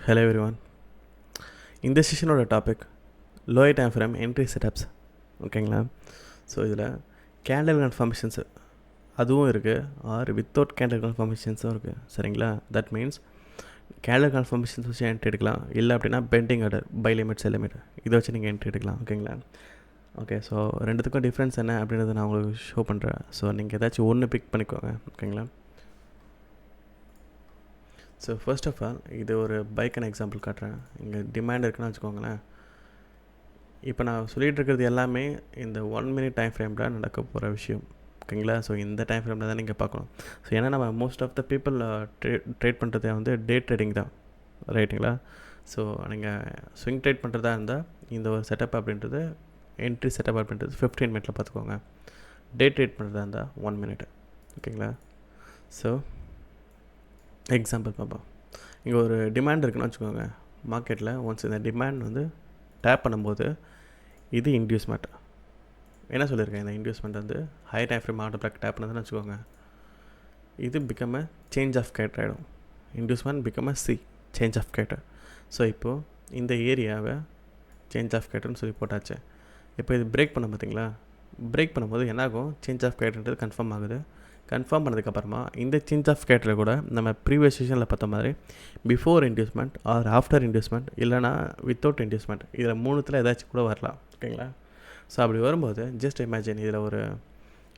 Hello everyone. இந்த செஷனோட topic lower time frame entry setups. ஓகேங்களா? ஸோ இதில் கேண்டில் கன்ஃபர்மேஷன்ஸு அதுவும் இருக்குது, ஆர் வித்தவுட் கேண்டில் கன்ஃபர்மேஷன்ஸும் இருக்குது. சரிங்களா? தட் மீன்ஸ் கேண்டில் கன்ஃபர்மேஷன்ஸ் வச்சு என்ட்ரி எடுக்கலாம், இல்லை அப்படின்னா pending order, buy limit sell limit, இதை வச்சு நீங்கள் என்ட்ரி எடுக்கலாம். ஓகேங்களா? ஓகே, ஸோ ரெண்டுத்துக்கும் டிஃப்ரென்ஸ் என்ன அப்படின்றத நான் உங்களுக்கு ஷோ பண்ணுறேன். ஸோ நீங்கள் ஏதாச்சும் ஒன்று பிக் பண்ணிக்கோங்க. ஓகேங்களா? ஸோ ஃபர்ஸ்ட் ஆஃப் ஆல் இது ஒரு பைக்கான எக்ஸாம்பிள் காட்டுறேன். இங்கே டிமாண்ட் இருக்குன்னு வச்சுக்கோங்களேன். இப்போ நான் சொல்லிகிட்டு இருக்கிறது எல்லாமே இந்த 1 minute டைம் ஃப்ரேமில் நடக்க போகிற விஷயம். ஓகேங்களா? ஸோ இந்த டைம் ஃப்ரேமில் தான் நீங்கள் பார்க்கணும். ஸோ ஏன்னா நம்ம most of the people trade பண்ணுறது வந்து டே ட்ரேடிங் தான், ரைட்டுங்களா? ஸோ நீங்கள் ஸ்விங் ட்ரேட் பண்ணுறதா இருந்தால் இந்த ஒரு செட்டப் அப்படின்றது, என்ட்ரி செட்டப் அப்படின்றது 15 minute பார்த்துக்கோங்க. டே ட்ரேட் பண்ணுறதா இருந்தால் 1 minute. ஓகேங்களா? ஸோ எக்ஸாம்பிள் பார்ப்போம். இங்கே ஒரு டிமாண்ட் இருக்குன்னு வச்சுக்கோங்க மார்க்கெட்டில். ஒன்ஸ் இந்த டிமாண்ட் வந்து டேப் பண்ணும்போது இது இன்டியூஸ்மெண்ட். என்ன சொல்லியிருக்கேன், இந்த இன்டியூஸ்மெண்ட் வந்து high time frame order block tap பண்ணதுன்னு வச்சுக்கோங்க, இது become a change of character ஆகிடும். Inducement become a change of character. So இப்போது இந்த ஏரியாவை சேஞ்ச் ஆஃப் கேரக்டர்னு சொல்லி போட்டாச்சு. இப்போ இது பிரேக் பண்ண பார்த்தீங்களா? பிரேக் பண்ணும்போது என்னாகும், சேஞ்ச் ஆஃப் கேரக்டர்ன்றது கன்ஃபார்ம் ஆகுது. கன்ஃபார்ம் பண்ணதுக்கப்புறமா இந்த சேஞ்ச் ஆஃப் கேரக்டரில் கூட நம்ம ப்ரீவியஸ் செஷனில் பார்த்த மாதிரி before inducement or after inducement, இல்லைனா வித்தவுட் இன்டியூஸ்மெண்ட், இதில் மூணுத்தில் ஏதாச்சும் கூட வரலாம். ஓகேங்களா? ஸோ அப்படி வரும்போது ஜஸ்ட் இமேஜின், இதில்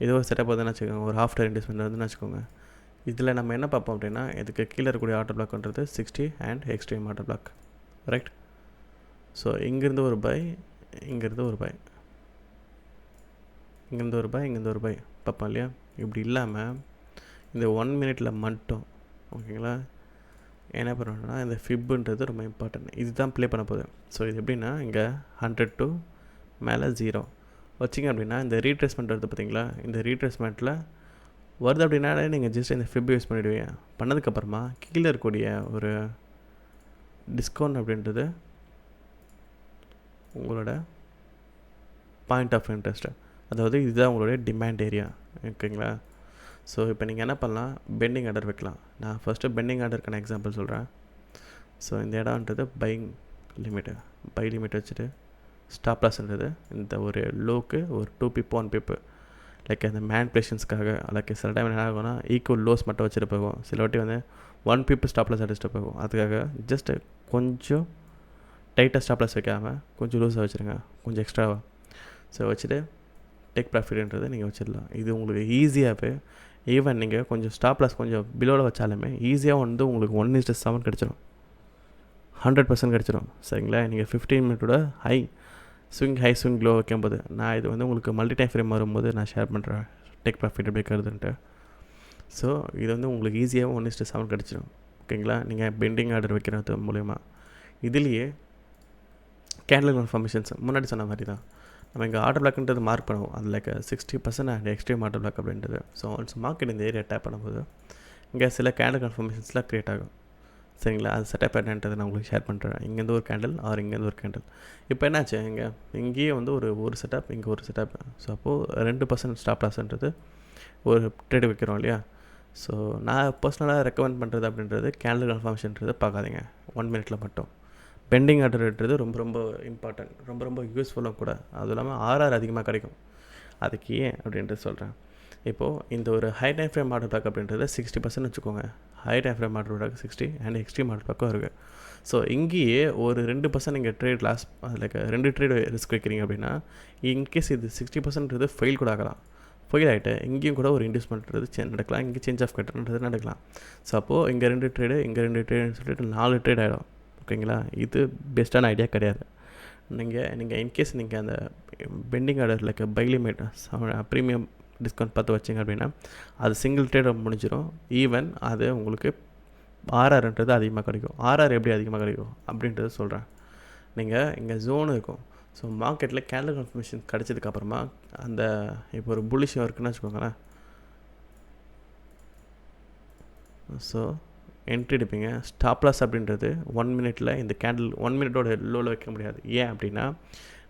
இது ஒரு செட்டப் வந்துன்னு வச்சுக்கோங்க, ஒரு ஆஃப்டர் இன்டியூஸ்மெண்ட் வந்துன்னு வச்சுக்கோங்க. இதில் நம்ம என்ன பார்ப்போம் அப்படின்னா, இதுக்கு கீழே இருக்கக்கூடிய ஆர்டர் பிளாக்ன்றது 60 and extreme order block, right? So இங்கேருந்து ஒரு பை, இங்கேருந்து ஒரு பை, இங்கேருந்து ஒரு பை, இங்கேருந்து ஒரு பை பார்ப்போம் இல்லையா? இப்படி இல்லாமல் இந்த 1 minute மட்டும், ஓகேங்களா, என்ன பண்ணணும்னா இந்த ஃபிப்புன்றது ரொம்ப இம்பார்ட்டன்ட். இது தான் ப்ளே பண்ண போகுது. ஸோ இது எப்படின்னா, இங்கே 100 to மேலே 0 வச்சிங்க அப்படின்னா இந்த ரீட்ரேஸ்மெண்ட் வருது பார்த்தீங்களா? இந்த ரீட்ரேஸ்மெண்ட்டில் வருது அப்படின்னாலே நீங்கள் ஜஸ்ட் இந்த ஃபிப் யூஸ் பண்ணிவிடுவீங்க. பண்ணதுக்கப்புறமா கீழே இருக்கக்கூடிய ஒரு டிஸ்கவுண்ட் அப்படின்றது உங்களோட பாயிண்ட் ஆஃப் இன்ட்ரெஸ்ட்டு, அதாவது இதுதான் உங்களுடைய டிமாண்ட் ஏரியா. ஓகேங்களா? ஸோ இப்போ நீங்கள் என்ன பண்ணலாம், பெண்டிங் ஆர்டர் வைக்கலாம். நான் ஃபஸ்ட்டு பெண்டிங் ஆர்டருக்கான எக்ஸாம்பிள் சொல்கிறேன். ஸோ இந்த இடம்ன்றது பையிங் லிமிட்டு, பை லிமிட் வச்சுட்டு ஸ்டாப் லாஸ்ன்றது இந்த ஒரு லோக்கு ஒரு 2 pip 1 pip, லைக் அந்த மேனிபுலேஷன்ஸ்க்காக. லைக் சில டைம் என்ன ஆகும்னா ஈக்குவல் லோஸ் மட்டும் வச்சுட்டு போகும், சில வாட்டி வந்து 1 pip ஸ்டாப் லாஸ் அடிச்சுட்டு போகும். அதுக்காக ஜஸ்ட்டு கொஞ்சம் டைட்டாக ஸ்டாப் லாஸ் வைக்காமல் கொஞ்சம் லூஸாக வச்சுருங்க, கொஞ்சம் எக்ஸ்ட்ராவாக. ஸோ வச்சுட்டு டேக் ப்ராஃபிட்ன்றது நீங்கள் வச்சிடலாம். இது உங்களுக்கு ஈஸியாகவே, ஈவன் நீங்கள் கொஞ்சம் ஸ்டாப் லாஸ் கொஞ்சம் பிலோவில் வச்சாலுமே ஈஸியாக வந்து உங்களுக்கு 1:7 கிடச்சிடும், 100% கிடச்சிடும். சரிங்களா? நீங்கள் 15 minute ஹை ஸ்விங் லோ வைக்கும்போது, நான் இது வந்து உங்களுக்கு மல்டி டைம் ஃப்ரேம் வரும்போது நான் ஷேர் பண்ணுறேன் டேக் ப்ராஃபிட் எப்படி இருக்கிறதுன்ட்டு. ஸோ இது வந்து உங்களுக்கு ஈஸியாக 1:7 கிடச்சிடும். ஓகேங்களா? நீங்கள் பெண்டிங் ஆர்டர் வைக்கிறது மூலயமா. இதுலேயே கேண்டில் கன்ஃபர்மேஷன்ஸ் முன்னாடி சொன்ன மாதிரி தான் நம்ம இங்கே ஆர்டர் பிளாக்ன்றது மார்க் பண்ணுவோம். அது like 60% and extreme order block அப்படின்றது. ஸோ ஒன்ஸ் மார்க்கெட் இந்த ஏரியா டேப் பண்ணும்போது இங்கே சில கேண்டில் கன்ஃபர்மேஷன்ஸ்லாம் க்ரியேட் ஆகும். சரிங்களா? அது செட்டப் என்னன்றது நான் உங்களுக்கு ஷேர் பண்ணுறேன். இங்கேருந்து ஒரு கேண்டில் ஆர் இங்கேருந்து ஒரு கேண்டில். இப்போ என்னாச்சு, இங்கேயே வந்து ஒரு செட்டப், இங்கே ஒரு செட்டப். ஸோ அப்போது 2% ஸ்டாப் லாஸ்ன்றது ஒரு ட்ரேடு வைக்கிறோம் இல்லையா? ஸோ நான் பர்சனலாக ரெக்கமெண்ட் பண்ணுறது அப்படின்றது கேண்டில் கன்ஃபர்மேஷன்றது பார்க்காதீங்க 1 minute மட்டும். பெண்டிங் ஆர்டர்ன்றது ரொம்ப ரொம்ப இம்பார்ட்டன்ட், ரொம்ப ரொம்ப யூஸ்ஃபுல்லாக கூட. அதுவும் இல்லாமல் ஆர்ஆர் அதிகமாக கிடைக்கும். அதுக்கு ஏன் அப்படின்ட்டு சொல்கிறேன். இப்போது இந்த ஒரு high time frame order block அப்படின்றது 60% வச்சுக்கோங்க. High time frame order block 60 and extreme order பிளாக்கும் இருக்குது. ஸோ இங்கேயே ஒரு 2% நீங்கள் trade loss, like 2 trade risk வைக்கிறீங்க அப்படின்னா, இன்கேஸ் இது 60% ஃபெயில் கூட ஆகலாம். ஃபெயில் ஆகிட்டு இங்கேயும் கூட ஒரு இன்வெஸ்ட்மெண்ட்றது நடக்கலாம், இங்கே சேஞ்ச் ஆஃப் கட்டர்ன்றது நடக்கலாம். ஸோ அப்போது இங்கே 2 ட்ரேடு, இங்கே 2 ட்ரேடுன்னு சொல்லிட்டு 4 ட்ரேட் ஆகிடும். ஓகேங்களா? இது பெஸ்ட்டான ஐடியா கிடையாது. நீங்கள் இன்கேஸ் நீங்கள் அந்த pending order like buy limit premium discount பார்த்து வச்சிங்க அப்படின்னா அது சிங்கிள் ட்ரேட் முடிஞ்சிடும். ஈவன் அது உங்களுக்கு ஆர்ஆர்ன்றது அதிகமாக கிடைக்கும். ஆர்ஆர் எப்படி அதிகமாக கிடைக்கும் அப்படின்றது சொல்கிறேன். நீங்கள் இங்கே ஜோன் இருக்கும். ஸோ மார்க்கெட்டில் கேண்டில் கன்ஃபர்மேஷன் கிடச்சதுக்கப்புறமா அந்த இப்போ ஒரு புல்லிஷ் இருக்குன்னு வச்சுக்கோங்களேன். ஸோ என்ட்ரி எடுப்பீங்க. ஸ்டாப் லாஸ் அப்படின்றது 1 minute இந்த கேண்டில் 1 minute லோவில் வைக்க முடியாது. ஏன் அப்படின்னா,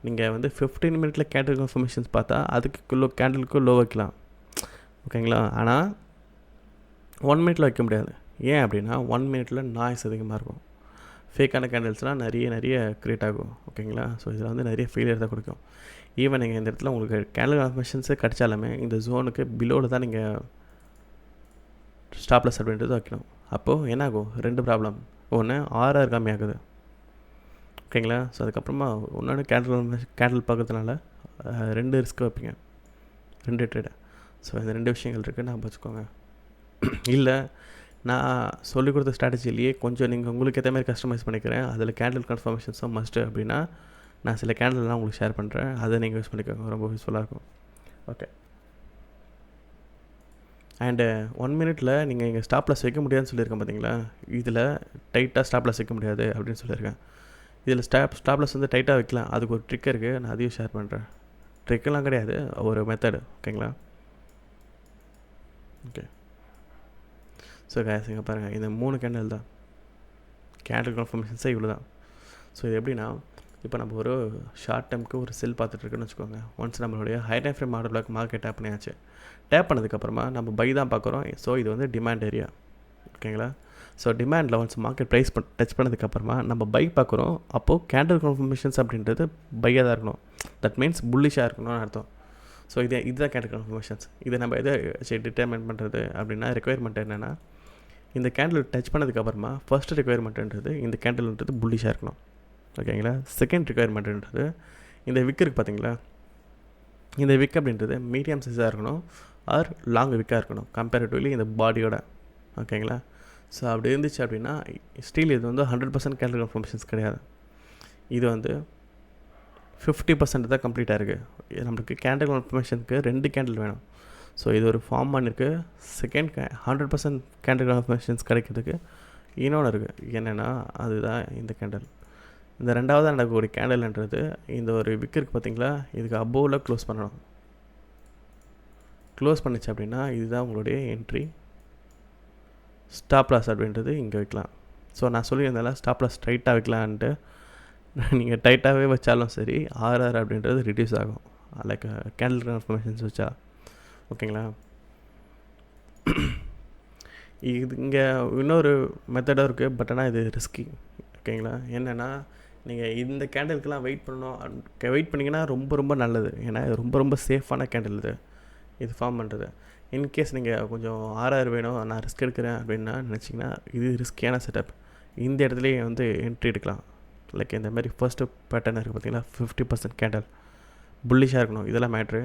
நீங்கள் வந்து 15 minute கேண்டில் கன்ஃபர்மேஷன்ஸ் பார்த்தா அதுக்கு கேண்டிலுக்கு லோ வைக்கலாம். ஓகேங்களா? ஆனால் 1 minute வைக்க முடியாது. ஏன் அப்படின்னா 1 minute நாய்ஸ் அதிகமாக இருக்கும். ஃபேக்கான கேண்டில்ஸ்லாம் நிறைய க்ரியேட் ஆகும். ஓகேங்களா? ஸோ இதில் வந்து நிறைய ஃபெயிலியர் தான் கொடுக்கும். ஈவன் நீங்கள் இந்த இடத்துல உங்களுக்கு கேண்டில் கன்ஃபர்மேஷன்ஸே கிடைச்சாலுமே இந்த ஜோனுக்கு பிலோவில் தான் நீங்கள் ஸ்டாப்லஸ் அப்படின்றது வைக்கணும். அப்போது என்ன ஆகும்? 2 ப்ராப்ளம். ஒன்று ஆர்ஆர் கம்மியாகுது. ஓகேங்களா? ஸோ அதுக்கப்புறமா இன்னொன்று கேண்டில் பார்க்கறதுனால 2 ரிஸ்க் வைப்பீங்க, 2 ட்ரேடு. ஸோ இந்த 2 விஷயங்கள் இருக்குது, நான் வச்சுக்கோங்க. இல்லை நான் சொல்லிக் கொடுத்த ஸ்ட்ராட்டஜிலேயே கொஞ்சம் நீங்கள் உங்களுக்கு ஏற்ற மாதிரி கஸ்டமைஸ் பண்ணிக்கிறேன், அதில் கேண்டில் கன்ஃபர்மேஷன்ஸும் மஸ்ட்டு அப்படின்னா நான் சில கேண்டில்லாம் உங்களுக்கு ஷேர் பண்ணுறேன், அதை நீங்கள் யூஸ் பண்ணிக்கோங்க, ரொம்ப யூஸ்ஃபுல்லாக இருக்கும். ஓகே. அண்டு 1 மினிட்டில் நீங்கள் இங்கே ஸ்டாப்லஸ் வைக்க முடியாதுன்னு சொல்லியிருக்கேன் பார்த்தீங்களா? இதில் டைட்டாக ஸ்டாப்லஸ் வைக்க முடியாது அப்படின்னு சொல்லியிருக்கேன். இதில் ஸ்டாப்லஸ் வந்து டைட்டாக வைக்கலாம், அதுக்கு ஒரு ட்ரிக் இருக்குது, நான் அதையும் ஷேர் பண்ணுறேன். ட்ரிக்கெல்லாம் கிடையாது, ஒரு மெத்தடு. ஓகேங்களா? ஓகே. ஸோ கேஸ் இங்கே பாருங்கள், இந்த 3 கேண்டில் தான் கேண்டில் கன்ஃபர்மேஷன்ஸே இவ்வளோ தான். ஸோ இது எப்படின்னா, இப்போ நம்ம ஒரு ஷார்ட் டைமுக்கு ஒரு செல் பார்த்துட்ருக்குன்னு வச்சுக்கோங்க. ஒன்ஸ் நம்மளுடைய high time frame order block market tap பண்ணியாச்சு. டேப் பண்ணதுக்கப்புறமா நம்ம பை தான் பார்க்குறோம். ஸோ இது வந்து டிமாண்ட் ஏரியா. ஓகேங்களா? ஸோ டிமாண்டில் ஒன்ஸ் மார்க்கெட் ப்ரைஸ் டச் பண்ணதுக்கப்புறமா நம்ம பை பார்க்குறோம். அப்போது கேண்டில் கன்ஃபர்மேஷன்ஸ் அப்படின்றது பையாக தான் இருக்கணும். தட் மீன்ஸ் புல்லிஷாக இருக்கணும்னு அர்த்தம். ஸோ இதுதான் கேண்டில் கன்ஃபர்மேஷன்ஸ். இதை நம்ம எதை டிட்டர்மைன் பண்ணுறது அப்படின்னா, ரெக்குயர்மெண்ட் என்னென்னா, இந்த கேண்டில் டச் பண்ணதுக்கப்புறமா ஃபர்ஸ்ட் ரெக்குயர்மெண்ட்ன்றது இந்த கேண்டில்ன்றது புல்லிஷாக இருக்கணும். ஓகேங்களா? செகண்ட் ரெக்குயர்மெண்ட்ன்றது இந்த விக் இருக்குது பார்த்தீங்களா? இந்த விக் அப்படின்றது மீடியம் சைஸாக இருக்கணும் ஆர் லாங் விக்காக இருக்கணும் கம்பேரிட்டிவ்லி இந்த பாடியோட. ஓகேங்களா? ஸோ அப்படி இருந்துச்சு அப்படின்னா ஸ்டில் இது வந்து 100% கேண்டில் கன்ஃபர்மேஷன்ஸ் கிடையாது. இது வந்து 50% தான் கம்ப்ளீட்டாக இருக்குது. நம்மளுக்கு கேண்டில் கன்ஃபர்மேஷனுக்கு 2 கேண்டில் வேணும். ஸோ இது ஒரு ஃபார்ம் பண்ணிருக்கு. செகண்ட் 100% கேண்டில் கன்ஃபர்மேஷன்ஸ் கிடைக்கிறதுக்கு இன்னொன்று இருக்குது. என்னென்னா அதுதான் இந்த கேண்டில். இந்த 2வது நடக்கக்கூடிய கேண்டில்ன்றது இந்த ஒரு விக் இருக்குது பார்த்தீங்களா? இதுக்கு அபோவில் க்ளோஸ் பண்ணணும். க்ளோஸ் பண்ணிச்சு அப்படின்னா இதுதான் உங்களுடைய என்ட்ரி. ஸ்டாப் லாஸ் அப்படின்றது இங்கே வைக்கலாம். ஸோ நான் சொல்லியிருந்தால ஸ்டாப் லாஸ் டைட்டாக வைக்கலான்ட்டு, நீங்கள் டைட்டாகவே வச்சாலும் சரி ஆர்ஆர் அப்படின்றது ரிடியூஸ் ஆகும், லைக் கேண்டில் கன்ஃபர்மேஷன்ஸ் வச்சா. ஓகேங்களா? இது இங்கே இன்னொரு மெத்தடாக இருக்குது, பட் ஆனால் இது ரிஸ்கி. ஓகேங்களா? என்னென்னா, நீங்கள் இந்த கேண்டிலுக்கெலாம் வெயிட் பண்ணிங்கன்னா ரொம்ப நல்லது. ஏன்னா இது ரொம்ப சேஃபான கேண்டில் இது ஃபார்ம் பண்ணுறது. இன்கேஸ் நீங்கள் கொஞ்சம் ஆர்ஆர் வேணும், நான் ரிஸ்க் எடுக்கிறேன் அப்படின்னா நினச்சிங்கன்னா இது ரிஸ்கியான செட்டப். இந்த இடத்துலையே வந்து என்ட்ரி எடுக்கலாம். லைக் இந்த மாதிரி ஃபர்ஸ்ட்டு பேட்டர்ன் இருக்குது பார்த்தீங்களா? 50% கேண்டில் புல்லிஷாக இருக்கணும், இதெல்லாம் மேட்ரு.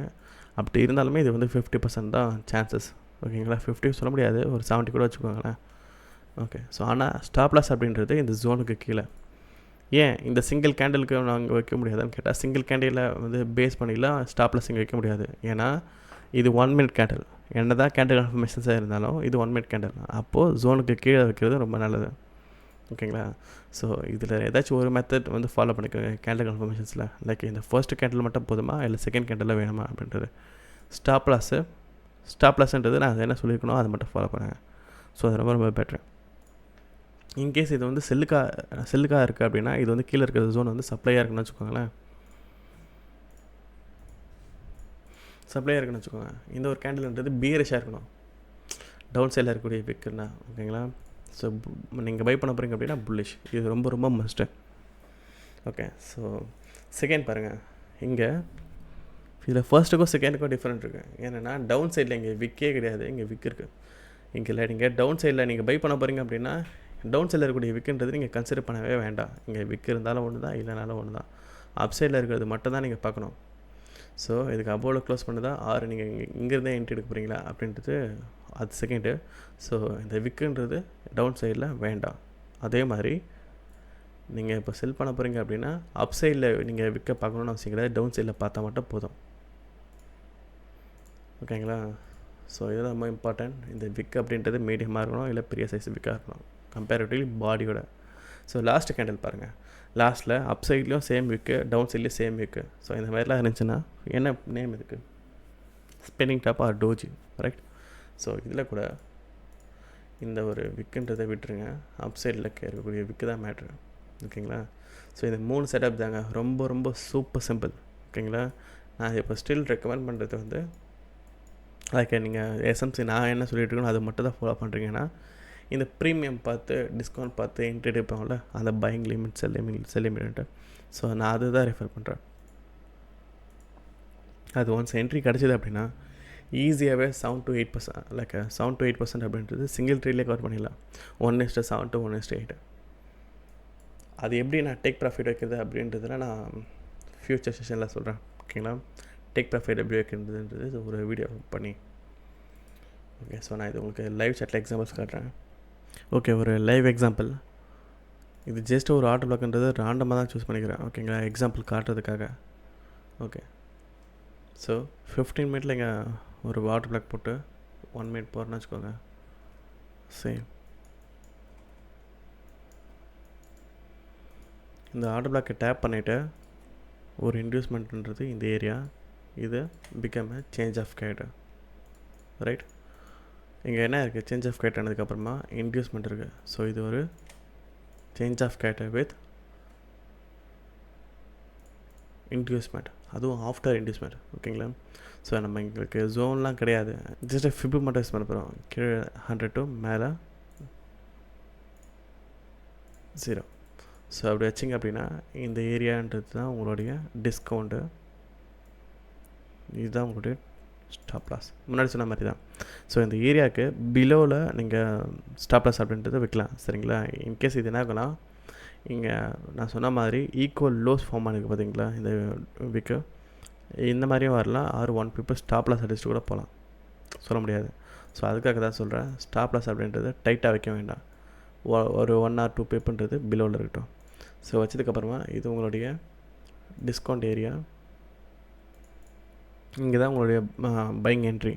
அப்படி இருந்தாலுமே இது வந்து 50% தான் சான்சஸ். ஓகேங்களா? 50 சொல்ல முடியாது, ஒரு 70 கூட வச்சுக்கோங்களேன். ஓகே. ஸோ ஆனால் ஸ்டாப் லாஸ் அப்படின்றது இந்த ஜோனுக்கு கீழே. ஏன் இந்த சிங்கிள் கேண்டிலுக்கு நாங்கள் வைக்க முடியாதுன்னு கேட்டால், சிங்கிள் கேண்டிலில் வந்து பேஸ் பண்ணிலாம் ஸ்டாப் லாஸ் இங்கே வைக்க முடியாது. ஏன்னா இது 1 மினிட் கேண்டில். என்ன தான் கேண்டில் கன்ஃபர்மேஷன்ஸாக இருந்தாலும் இது 1 மினிட் கேண்டில். அப்போது ஜோனுக்கு கீழே வைக்கிறது ரொம்ப நல்லது. ஓகேங்களா? ஸோ இதில் ஏதாச்சும் ஒரு மெத்தட் வந்து ஃபாலோ பண்ணிக்கோங்க கேண்டில் கன்ஃபர்மேஷன்ஸில். லைக் இந்த ஃபர்ஸ்ட் கேண்டில் மட்டும் போதுமா, இல்லை செகண்ட் கேண்டில் வேணுமா அப்படின்றது. ஸ்டாப் லாஸ்ன்றது நான் என்ன சொல்லியிருக்கணும் அதை மட்டும் ஃபாலோ பண்ணுங்கள். ஸோ அது ரொம்ப பெட்ரு. இன்கேஸ் இது வந்து செல்லுக்காக இருக்குது அப்படின்னா, இது வந்து கீழே இருக்கிற ஜோன் வந்து சப்ளையாக இருக்குன்னு வச்சுக்கோங்களேன். சப்ளையாக இருக்குன்னு வச்சுக்கோங்க. இந்த ஒரு கேண்டில்ன்றது பியரிஷாக இருக்கணும், டவுன் சைடில் இருக்கக்கூடிய விக்குன்னா. ஓகேங்களா? ஸோ நீங்கள் பை பண்ண போகிறீங்க அப்படின்னா புல்லிஷ், இது ரொம்ப மஸ்ட்டு. ஓகே. ஸோ செகண்ட் பாருங்கள், இங்கே இதில் ஃபர்ஸ்ட்டுக்கும் செகண்டுக்கும் டிஃப்ரெண்ட் இருக்குது. ஏன்னா டவுன் சைடில் இங்கே விக்கே கிடையாது, இங்கே விக் இருக்குது. இங்கே இல்லை, நீங்கள் டவுன் சைடில் நீங்கள் பை பண்ண போகிறீங்க அப்படின்னா டவுன் சைடில் இருக்கக்கூடிய விக்குன்றது நீங்கள் கன்சிடர் பண்ணவே வேண்டாம். இங்கே விக் இருந்தாலும் ஒன்று தான், இல்லைனாலும் ஒன்று தான். அப் சைடில் இருக்கிறது மட்டும் தான் நீங்கள் பார்க்கணும். ஸோ இதுக்கு அபோவில் க்ளோஸ் பண்ணுதா ஆறு நீங்கள் இங்கேருந்தே என்ட்ரி எடுக்க போகிறீங்களா அப்படின்றது அது செகண்டு. ஸோ இந்த விக்குன்றது டவுன் சைடில் வேண்டாம். அதே மாதிரி நீங்கள் இப்போ செல் பண்ண போகிறீங்க அப்படின்னா அப் சைடில் நீங்கள் விற்க பார்க்கணுன்னு அவசியம் கிடையாது, டவுன் சைடில் பார்த்தா மட்டும் போதும். ஓகேங்களா? ஸோ இதெல்லாம் ரொம்ப இம்பார்ட்டன்ட். இந்த விக் அப்படின்றது மீடியமாக இருக்கணும், இல்லை பெரிய சைஸ் விக்காக இருக்கணும் கம்பேரிட்டிவ்லி பாடியோட. ஸோ லாஸ்ட்டு கேண்டில் பாருங்கள், லாஸ்ட்டில் அப் சைட்லேயும் சேம் விக்கு, டவுன் சைட்லேயும் சேம் விக்கு. ஸோ இந்த மாதிரிலாம் இருந்துச்சுன்னா என்ன நேம் இதுக்கு? Spinning top or doji, right? So இதில் கூட இந்த ஒரு விக்குன்றதை விட்டுருங்க, அப் சைடில் இருக்கக்கூடிய விக்கு தான் மேட்ரு. ஓகேங்களா? ஸோ இந்த 3 செட்டப் தாங்க, ரொம்ப சூப்பர் சிம்பிள். ஓகேங்களா? நான் இப்போ ஸ்டில் ரெக்கமெண்ட் பண்ணுறது வந்து லைக் நீங்கள் எஸ்எம்சி நான் என்ன சொல்லிட்டு இருக்கணும் அதை மட்டும் தான் ஃபாலோ பண்ணுறீங்கன்னா இந்த ப்ரீமியம் பார்த்து டிஸ்கவுண்ட் பார்த்து என்ட்ரி எடுப்பாங்கள்ல, அந்த பையிங் லிமிட் செல் லிமிட்டு. ஸோ நான் அதுதான் ரெஃபர் பண்ணுறேன். அது ஒன்ஸ் என்ட்ரி கிடச்சிது அப்படின்னா ஈஸியாகவே 7-8%, லைக் 7-8% அப்படின்றது சிங்கிள் ட்ரேட்லேயே கவர் பண்ணிடலாம். 1:7 to 1:8. அது எப்படி நான் டேக் ப்ராஃபிட் வைக்கிறது அப்படின்றதுல நான் ஃப்யூச்சர் செஷனில் சொல்கிறேன். ஓகேங்களா? டேக் ப்ராஃபிட் எப்படி வைக்கிறதுன்றது ஒரு வீடியோ பண்ணி. ஓகே, ஸோ நான் இது உங்களுக்கு லைவ் சாட்டில் எக்ஸாம்பிள்ஸ் காட்டுறேன். ஓகே, ஒரு லைவ் எக்ஸாம்பிள். இது ஜஸ்ட் ஒரு ஆர்டர் பிளாக்ன்றது ராண்டமாக தான் சூஸ் பண்ணிக்கிறேன். ஓகேங்களா? எக்ஸாம்பிள் காட்டுறதுக்காக. ஓகே, ஸோ 15 மினிட்ல இங்கே ஒரு ஆர்டர் பிளாக் போட்டு 1 மினிட் போகிறேன்னு வச்சுக்கோங்க. சேம் இந்த ஆர்டர் பிளாக்கை டேப் பண்ணிவிட்டு ஒரு இன்டியூஸ்மெண்ட்ன்றது இந்த ஏரியா, இது become a change of gate. Right, இங்கே என்ன இருக்குது? சேஞ்ச் ஆஃப் கேட் ஆனதுக்கப்புறமா இன்டியூஸ்மெண்ட் இருக்குது. ஸோ இது ஒரு change of gate with inducement, அதுவும் ஆஃப்டர் இன்டியூஸ்மெண்ட். ஓகேங்களா? ஸோ நம்ம எங்களுக்கு ஜோன்லாம் கிடையாது, ஜஸ்ட் ஃபிப்பு மட்டும் யூஸ் பண்ண போகிறோம். கீழே 100 to மேலே 0. ஸோ அப்படி வச்சிங்க அப்படின்னா இந்த ஏரியான்றது தான் உங்களுடைய டிஸ்கவுண்ட்டு, இதுதான் உங்களுடைய ஸ்டாப் லாஸ். முன்னாடி சொன்ன மாதிரி தான். ஸோ இந்த ஏரியாவுக்கு பிலோவில் நீங்கள் ஸ்டாப் லாஸ் அப்படின்றத வைக்கலாம். சரிங்களா? இன்கேஸ் இது என்ன ஆகுனா, இங்கே நான் சொன்ன மாதிரி ஈக்குவல் லோஸ் ஃபார்ம் ஆகிருக்கு பார்த்தீங்களா இந்த வீக்கு, இந்த மாதிரியும் வரலாம். 1 பீப்புள் ஸ்டாப் லாஸ் அடிச்சுட்டு கூட போகலாம், சொல்ல முடியாது. ஸோ அதுக்காக தான் சொல்கிறேன், ஸ்டாப் லாஸ் அப்படின்றது டைட்டாக வைக்க வேண்டாம். ஒரு 1 or 2 பீப்புன்றது பிலோவில் இருக்கட்டும். ஸோ வச்சதுக்கப்புறமா இது உங்களுடைய டிஸ்கவுண்ட் ஏரியா, இங்கே தான் உங்களுடைய buying entry.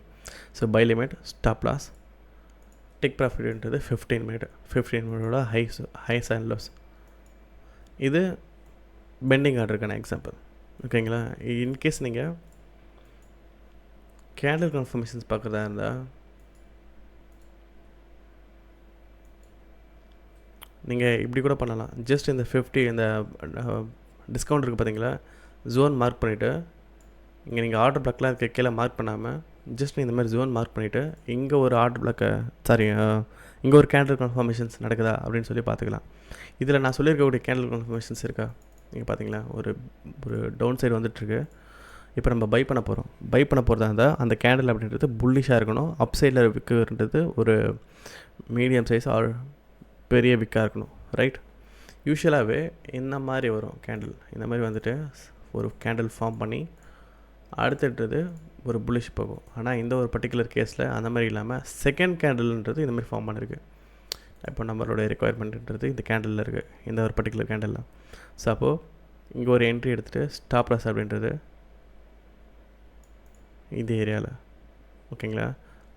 So buy limit, stop loss, take ப்ராஃபிட்ன்றது 15 மினிட்டோட ஹைஸ் அண்ட் லோஸ். இது பெண்டிங் ஆர்டருக்கான எக்ஸாம்பிள். ஓகேங்களா? இன்கேஸ் நீங்கள் கேண்டில் கன்ஃபர்மேஷன்ஸ் பார்க்குறதா இருந்தால் நீங்கள் இப்படி கூட பண்ணலாம். ஜஸ்ட் இந்த 50 இந்த டிஸ்கவுண்ட் இருக்குது பார்த்தீங்களா, ஜோன் மார்க் பண்ணிவிட்டு, இங்கே நீங்கள் ஆர்டர் பிளாக்லாம் கீழே மார்க் பண்ணாமல் ஜஸ்ட் இந்த மாதிரி ஜோன் மார்க் பண்ணிவிட்டு இங்கே ஒரு ஆர்டர் பிளாக்கை இங்கே ஒரு கேண்டில் கன்ஃபர்மேஷன்ஸ் நடக்குதா அப்படின்னு சொல்லி பார்த்துக்கலாம். இதில் நான் சொல்லியிருக்கக்கூடிய கேண்டில் கன்ஃபர்மேஷன்ஸ் இருக்கா நீங்கள் பார்த்தீங்களா? ஒரு டவுன் சைடு வந்துட்டுருக்கு. இப்போ நம்ம பை பண்ண போகிறதா இருந்தால் அந்த கேண்டில் அப்படின்றது புல்லிஷாக இருக்கணும். அப் சைடில் விற்கிறது ஒரு மீடியம் சைஸ் ஆர் பெரிய விக்காக இருக்கணும். ரைட், யூஸ்வலாகவே இந்த மாதிரி வரும் கேண்டில். இந்த மாதிரி வந்துட்டு ஒரு கேண்டில் ஃபார்ம் பண்ணி அடுத்துன்றது ஒரு புல்லிஷ் போகும். ஆனால் இந்த ஒரு பர்டிகுலர் கேஸில் அந்த மாதிரி இல்லாமல் செகண்ட் கேண்டில்ன்றது இந்த மாதிரி ஃபார்ம் பண்ணியிருக்கு. இப்போ நம்மளோட ரெக்குயர்மெண்ட்ன்றது இந்த கேண்டிலில் இருக்குது, இந்த ஒரு பர்டிகுலர் கேண்டிலில். ஸோ அப்போது இங்கே ஒரு என்ட்ரி எடுத்துகிட்டு ஸ்டாப் லாஸ் அப்படின்றது இந்த ஏரியாவில். ஓகேங்களா?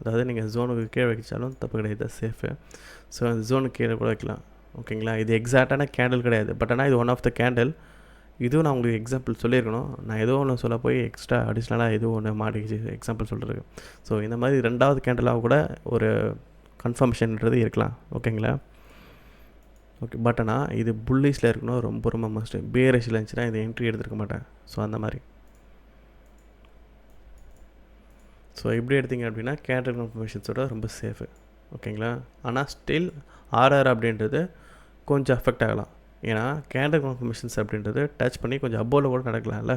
அதாவது நீங்கள் ஜோனுக்கு கீழே வைச்சாலும் தப்பு கிடையாது, சேஃபு. ஸோ அந்த ஜோனுக்கு கீழே கூட வைக்கலாம். ஓகேங்களா? இது எக்ஸாக்டான கேண்டில் கிடையாது, பட் ஆனால் இது ஒன் ஆஃப் த கேண்டில். இதுவும் நான் உங்களுக்கு எக்ஸாம்பிள் சொல்லியிருக்கணும். நான் ஏதோ ஒன்று சொல்ல போய் எக்ஸ்ட்ரா அடிஷ்னலாக எதுவும் ஒன்று மாட்டிக்கிச்சு எக்ஸாம்பிள் சொல்கிறது. ஸோ இந்த மாதிரி 2வது கேண்டிலாக கூட ஒரு கன்ஃபர்மேஷன்ன்றது இருக்கலாம். ஓகேங்களா? ஓகே, பட் ஆனால் இது புல்லிஷில் இருக்கணும், ரொம்ப ரொம்ப மஸ்ட்டு. பேரிஷில் இருந்துச்சுன்னா இதை என்ட்ரி எடுத்துருக்க மாட்டேன். ஸோ அந்த மாதிரி. ஸோ இப்படி எடுத்திங்க அப்படின்னா கேண்டில் கன்ஃபர்மேஷன்ஸோட ரொம்ப சேஃபு. ஓகேங்களா? ஆனால் ஸ்டில் ஆர்ஆர் அப்படின்றது கொஞ்சம் அஃபெக்ட் ஆகலாம். ஏன்னா கேண்டில் கன்ஃபர்மேஷன்ஸ் அப்படின்றது டச் பண்ணி கொஞ்சம் அபோவில் கூட நடக்கலாம்ல.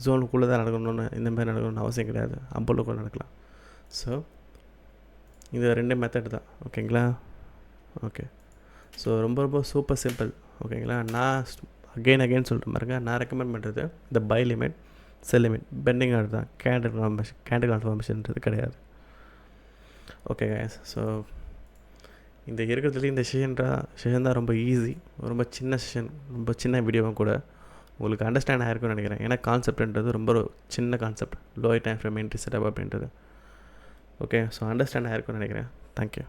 ஜோனுக்குள்ளே தான் நடக்கணும்னு இந்த மாதிரி நடக்கணும்னு அவசியம் கிடையாது, அபோவில் கூட நடக்கலாம். ஸோ இது 2 மெத்தட் தான். ஓகேங்களா? ஓகே, ஸோ ரொம்ப ரொம்ப சூப்பர் சிம்பிள். ஓகேங்களா? நான் அகெயின் சொல்கிற மாதிரிங்க, நான் ரெக்கமெண்ட் பண்ணுறது இந்த buy limit, sell limit, pending order தான். கேண்டில் கன்ஃபர்மேஷன்ன்றது கிடையாது. ஓகே கைஸ், ஸோ இந்த இருக்கிறதுலேயே இந்த செஷன் தான் ரொம்ப ஈஸி, ரொம்ப சின்ன செஷன், ரொம்ப சின்ன வீடியோவும் கூட. உங்களுக்கு அண்டர்ஸ்டாண்ட் ஆகிருக்குன்னு நினைக்கிறேன். ஏன்னா கான்செப்ட்ன்றது ரொம்ப சின்ன concept, lower time frame entry setup அப்படின்றது. ஓகே, ஸோ அண்டர்ஸ்டாண்ட் ஆகிருக்குன்னு நினைக்கிறேன். தேங்க்யூ.